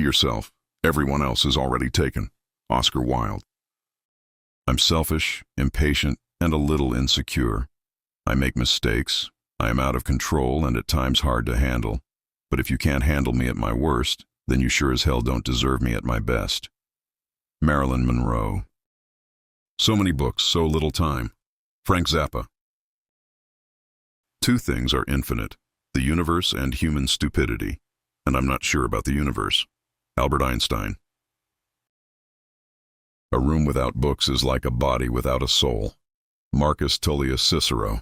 yourself. Everyone else is already taken. Oscar Wilde. I'm selfish, impatient, and a little insecure. I make mistakes. I am out of control and at times hard to handle. But if you can't handle me at my worst, then you sure as hell don't deserve me at my best. Marilyn Monroe. So many books, so little time. Frank Zappa. Two things are infinite, the universe and human stupidity. And I'm not sure about the universe. Albert Einstein. A room without books is like a body without a soul. Marcus Tullius Cicero.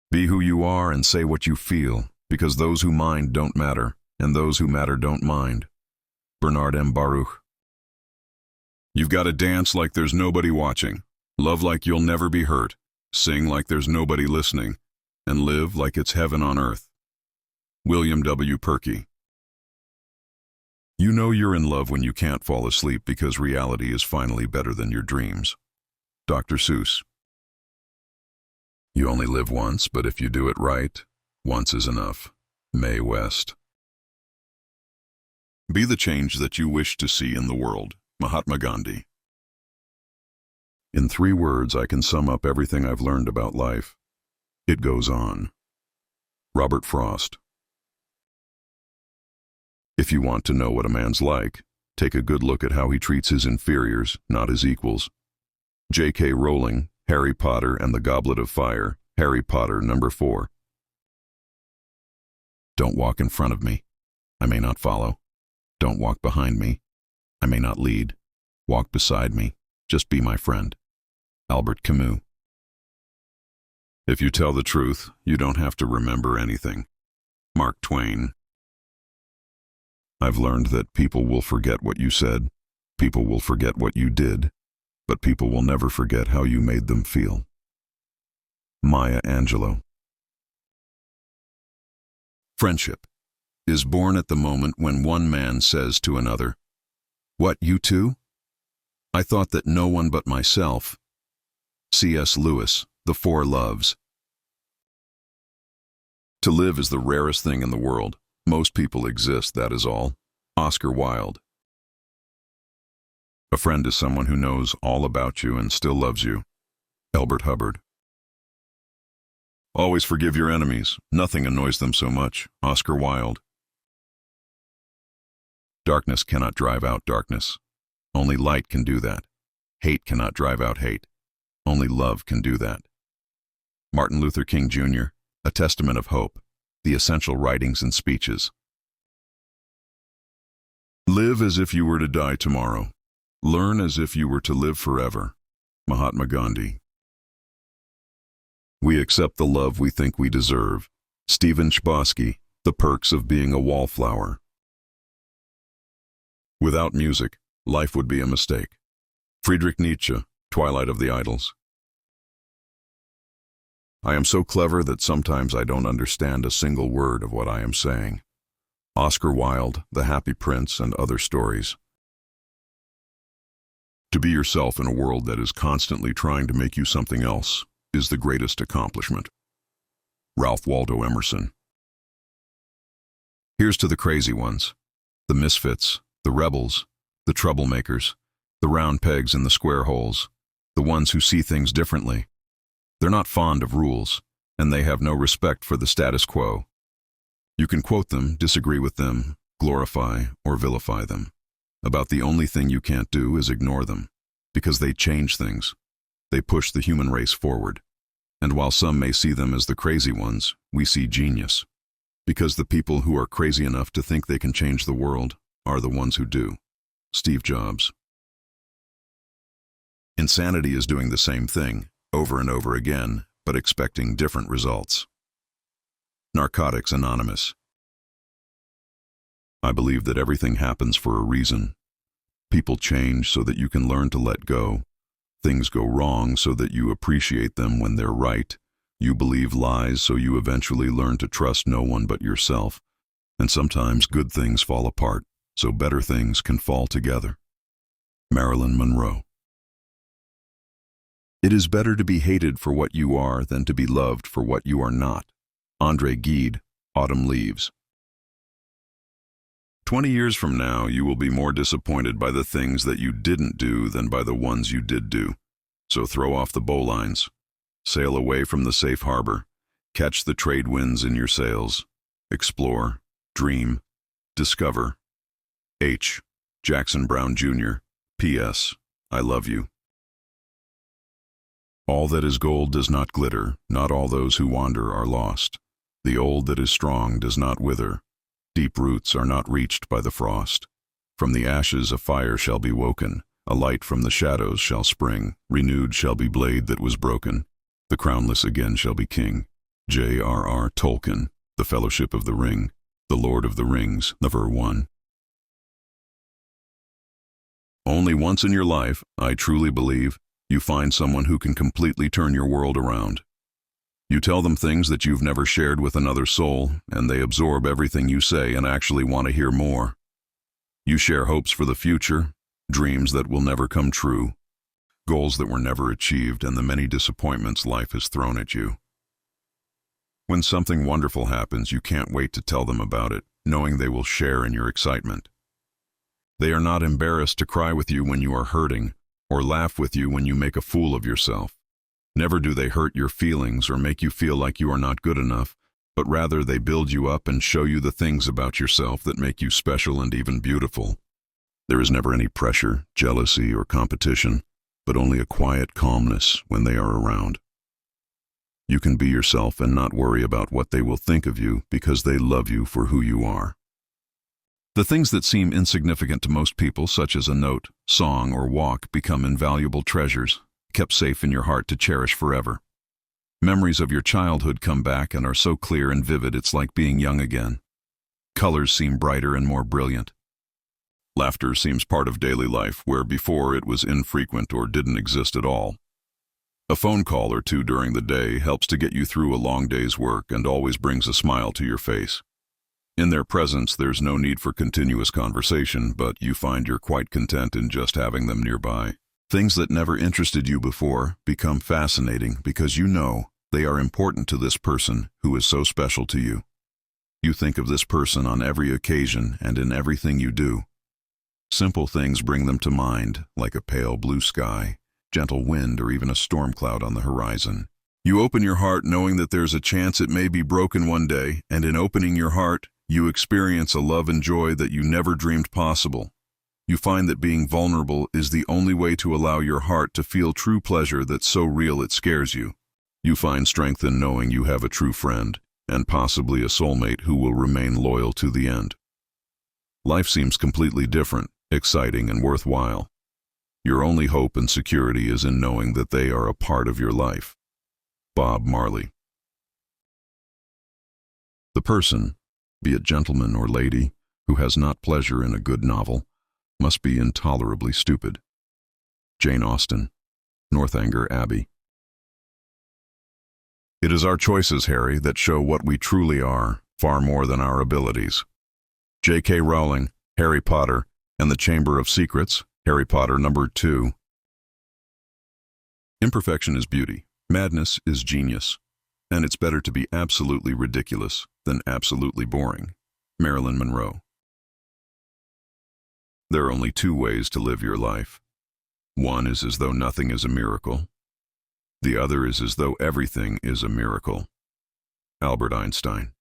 Be who you are and say what you feel, because those who mind don't matter, and those who matter don't mind. Bernard M. Baruch. You've got to dance like there's nobody watching, love like you'll never be hurt, sing like there's nobody listening, and live like it's heaven on earth. William W. Perky. You know you're in love when you can't fall asleep because reality is finally better than your dreams. Dr. Seuss. You only live once, but if you do it right, once is enough. Mae West. Be the change that you wish to see in the world. Mahatma Gandhi. In 3 words, I can sum up everything I've learned about life. It goes on. Robert Frost. If you want to know what a man's like, take a good look at how he treats his inferiors, not his equals. J.K. Rowling, Harry Potter and the Goblet of Fire, Harry Potter number 4. Don't walk in front of me. I may not follow. Don't walk behind me. I may not lead. Walk beside me. Just be my friend. Albert Camus. If you tell the truth, you don't have to remember anything. Mark Twain. I've learned that people will forget what you said, people will forget what you did, but people will never forget how you made them feel. Maya Angelou. Friendship is born at the moment when one man says to another, "What, you too? I thought that no one but myself." C.S. Lewis, The Four Loves. To live is the rarest thing in the world. Most people exist, that is all. Oscar Wilde. A friend is someone who knows all about you and still loves you. Elbert Hubbard. Always forgive your enemies. Nothing annoys them so much. Oscar Wilde. Darkness cannot drive out darkness. Only light can do that. Hate cannot drive out hate. Only love can do that. Martin Luther King Jr., A Testament of Hope. The Essential Writings and Speeches. Live as if you were to die tomorrow. Learn as if you were to live forever. Mahatma Gandhi. We accept the love we think we deserve. Stephen Chbosky, The Perks of Being a Wallflower. Without music, life would be a mistake. Friedrich Nietzsche, Twilight of the Idols. I am so clever that sometimes I don't understand a single word of what I am saying. Oscar Wilde, The Happy Prince, and Other Stories. To be yourself in a world that is constantly trying to make you something else is the greatest accomplishment. Ralph Waldo Emerson. Here's to the crazy ones, the misfits, the rebels, the troublemakers, the round pegs in the square holes, the ones who see things differently. They're not fond of rules, and they have no respect for the status quo. You can quote them, disagree with them, glorify or vilify them. About the only thing you can't do is ignore them, because they change things. They push the human race forward. And while some may see them as the crazy ones, we see genius. Because the people who are crazy enough to think they can change the world are the ones who do. Steve Jobs. Insanity is doing the same thing, over and over again, but expecting different results. Narcotics Anonymous. I believe that everything happens for a reason. People change so that you can learn to let go. Things go wrong so that you appreciate them when they're right. You believe lies so you eventually learn to trust no one but yourself. And sometimes good things fall apart, so better things can fall together. Marilyn Monroe. It is better to be hated for what you are than to be loved for what you are not. Andre Gide, Autumn Leaves. 20 years from now, you will be more disappointed by the things that you didn't do than by the ones you did do. So throw off the bowlines. Sail away from the safe harbor. Catch the trade winds in your sails. Explore, dream, discover. H. Jackson Brown Jr. P.S. I love you. All that is gold does not glitter, not all those who wander are lost. The old that is strong does not wither. Deep roots are not reached by the frost. From the ashes a fire shall be woken, a light from the shadows shall spring, renewed shall be blade that was broken, the crownless again shall be king. J.R.R. Tolkien, The Fellowship of the Ring, The Lord of the Rings, Number 1. Only once in your life, I truly believe, you find someone who can completely turn your world around. You tell them things that you've never shared with another soul, and they absorb everything you say and actually want to hear more. You share hopes for the future, dreams that will never come true, goals that were never achieved, and the many disappointments life has thrown at you. When something wonderful happens, you can't wait to tell them about it, knowing they will share in your excitement. They are not embarrassed to cry with you when you are hurting, or laugh with you when you make a fool of yourself. Never do they hurt your feelings or make you feel like you are not good enough, but rather they build you up and show you the things about yourself that make you special and even beautiful. There is never any pressure, jealousy, or competition, but only a quiet calmness when they are around. You can be yourself and not worry about what they will think of you because they love you for who you are. The things that seem insignificant to most people, such as a note, song, or walk, become invaluable treasures, kept safe in your heart to cherish forever. Memories of your childhood come back and are so clear and vivid it's like being young again. Colors seem brighter and more brilliant. Laughter seems part of daily life, where before it was infrequent or didn't exist at all. A phone call or two during the day helps to get you through a long day's work and always brings a smile to your face. In their presence, there's no need for continuous conversation, but you find you're quite content in just having them nearby. Things that never interested you before become fascinating because you know they are important to this person who is so special to you. You think of this person on every occasion and in everything you do. Simple things bring them to mind, like a pale blue sky, gentle wind, or even a storm cloud on the horizon. You open your heart knowing that there's a chance it may be broken one day, and in opening your heart, you experience a love and joy that you never dreamed possible. You find that being vulnerable is the only way to allow your heart to feel true pleasure that's so real it scares you. You find strength in knowing you have a true friend, and possibly a soulmate who will remain loyal to the end. Life seems completely different, exciting, and worthwhile. Your only hope and security is in knowing that they are a part of your life. Bob Marley. The person, be it gentleman or lady, who has not pleasure in a good novel, must be intolerably stupid. Jane Austen, Northanger Abbey. It is our choices, Harry, that show what we truly are, far more than our abilities. J.K. Rowling, Harry Potter, and the Chamber of Secrets, Harry Potter number 2. Imperfection is beauty, madness is genius, and it's better to be absolutely ridiculous than absolutely boring. Marilyn Monroe. There are only 2 ways to live your life. One is as though nothing is a miracle. The other is as though everything is a miracle. Albert Einstein.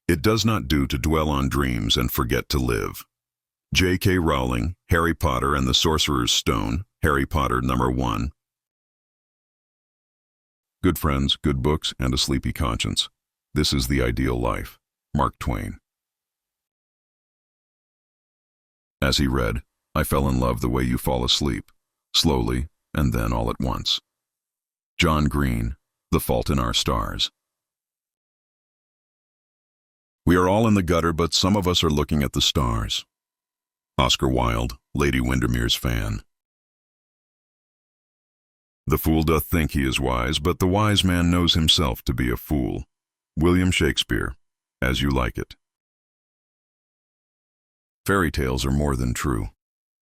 It does not do to dwell on dreams and forget to live. J.K. Rowling, Harry Potter and the Sorcerer's Stone, Harry Potter number 1. Good friends, good books, and a sleepy conscience. This is the ideal life. Mark Twain. As he read, I fell in love the way you fall asleep, slowly, and then all at once. John Green, The Fault in Our Stars. We are all in the gutter, but some of us are looking at the stars. Oscar Wilde, Lady Windermere's Fan. The fool doth think he is wise, but the wise man knows himself to be a fool. William Shakespeare, As You Like It. Fairy tales are more than true,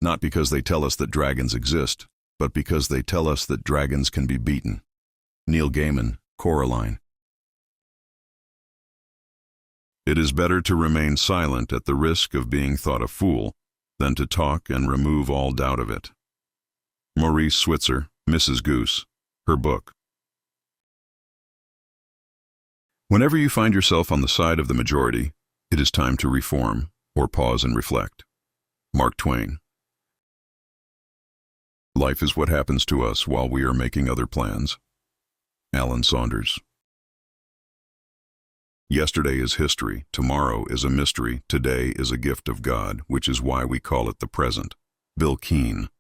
not because they tell us that dragons exist, but because they tell us that dragons can be beaten. Neil Gaiman, Coraline. It is better to remain silent at the risk of being thought a fool than to talk and remove all doubt of it. Maurice Switzer, Mrs. Goose, her book. Whenever you find yourself on the side of the majority, it is time to reform or pause and reflect. Mark Twain. Life is what happens to us while we are making other plans. Alan Saunders. Yesterday is history, tomorrow is a mystery, today is a gift of God, which is why we call it the present. Bill Keane.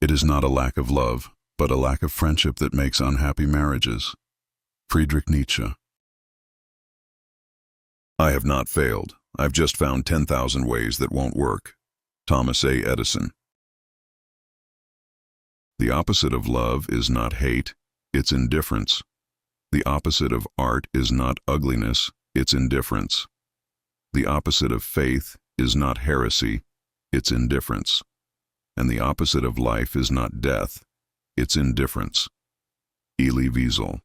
It is not a lack of love, but a lack of friendship that makes unhappy marriages. Friedrich Nietzsche. I have not failed. I've just found 10,000 ways that won't work. Thomas A. Edison. The opposite of love is not hate, it's indifference. The opposite of art is not ugliness, it's indifference. The opposite of faith is not heresy, it's indifference. And the opposite of life is not death, it's indifference. Elie Wiesel.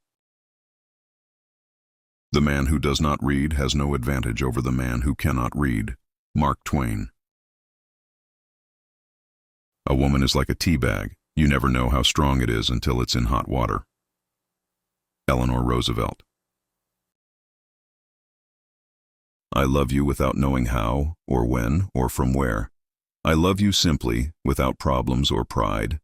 The man who does not read has no advantage over the man who cannot read. Mark Twain. A woman is like a tea bag. You never know how strong it is until it's in hot water. Eleanor Roosevelt. I love you without knowing how, or when, or from where. I love you simply, without problems or pride.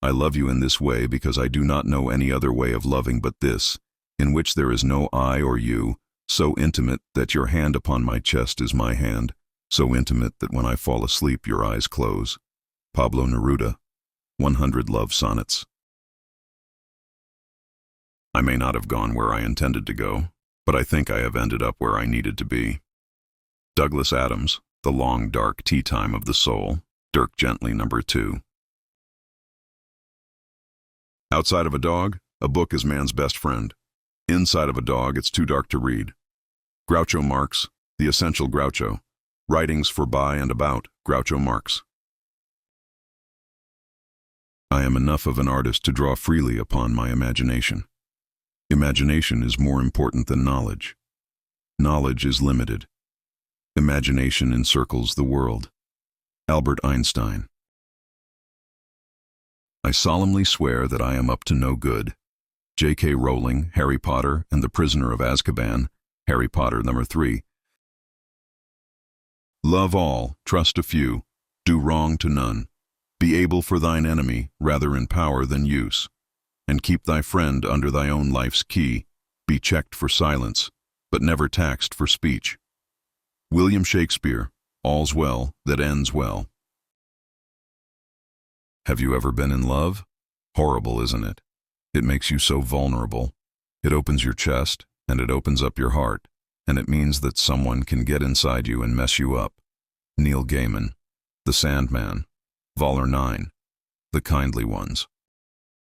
I love you in this way because I do not know any other way of loving but this, in which there is no I or you, so intimate that your hand upon my chest is my hand, so intimate that when I fall asleep your eyes close. Pablo Neruda. 100 Love Sonnets. I may not have gone where I intended to go, but I think I have ended up where I needed to be. Douglas Adams, The Long Dark Tea Time of the Soul, Dirk Gently No. 2. Outside of a dog, a book is man's best friend. Inside of a dog, it's too dark to read. Groucho Marx, The Essential Groucho, Writings for by and about Groucho Marx. I am enough of an artist to draw freely upon my imagination. Imagination is more important than knowledge. Knowledge is limited. Imagination encircles the world. Albert Einstein. I solemnly swear that I am up to no good. J.K. Rowling, Harry Potter and the Prisoner of Azkaban, Harry Potter No. 3. Love all, trust a few, do wrong to none. Be able for thine enemy, rather in power than use. And keep thy friend under thy own life's key. Be checked for silence, but never taxed for speech. William Shakespeare, All's Well that Ends Well. Have you ever been in love? Horrible, isn't it? It makes you so vulnerable. It opens your chest, and it opens up your heart, and it means that someone can get inside you and mess you up. Neil Gaiman, The Sandman, Voller 9, The Kindly Ones.